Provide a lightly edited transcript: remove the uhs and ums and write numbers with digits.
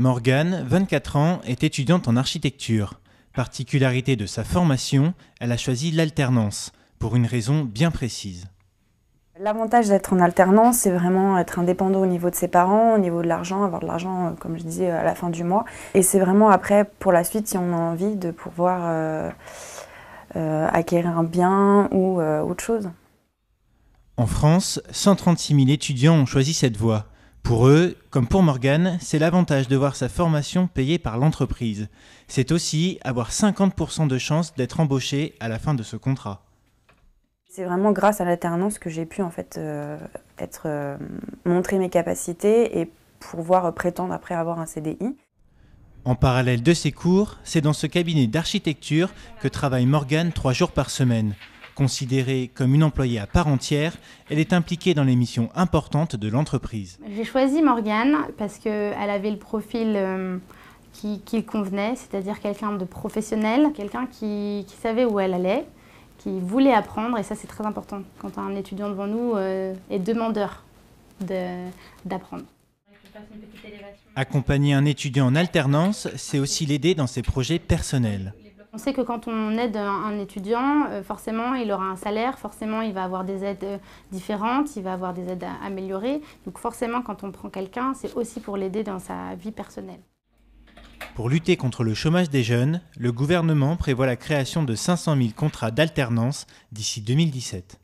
Morgane, 24 ans, est étudiante en architecture. Particularité de sa formation, elle a choisi l'alternance, pour une raison bien précise. L'avantage d'être en alternance, c'est vraiment être indépendant au niveau de ses parents, au niveau de l'argent, avoir de l'argent, comme je disais, à la fin du mois. Et c'est vraiment après, pour la suite, si on a envie de pouvoir acquérir un bien ou autre chose. En France, 136 000 étudiants ont choisi cette voie. Pour eux, comme pour Morgane, c'est l'avantage de voir sa formation payée par l'entreprise. C'est aussi avoir 50% de chances d'être embauché à la fin de ce contrat. C'est vraiment grâce à l'alternance que j'ai pu en fait montrer mes capacités et pouvoir prétendre après avoir un CDI. En parallèle de ses cours, c'est dans ce cabinet d'architecture que travaille Morgane 3 jours par semaine. Considérée comme une employée à part entière, elle est impliquée dans les missions importantes de l'entreprise. J'ai choisi Morgane parce qu'elle avait le profil qui convenait, c'est-à-dire quelqu'un de professionnel, quelqu'un qui savait où elle allait, qui voulait apprendre, et ça c'est très important quand un étudiant devant nous est demandeur d'apprendre. Accompagner un étudiant en alternance, c'est aussi l'aider dans ses projets personnels. On sait que quand on aide un étudiant, forcément il aura un salaire, forcément il va avoir des aides différentes, il va avoir des aides améliorées. Donc forcément quand on prend quelqu'un, c'est aussi pour l'aider dans sa vie personnelle. Pour lutter contre le chômage des jeunes, le gouvernement prévoit la création de 500 000 contrats d'alternance d'ici 2017.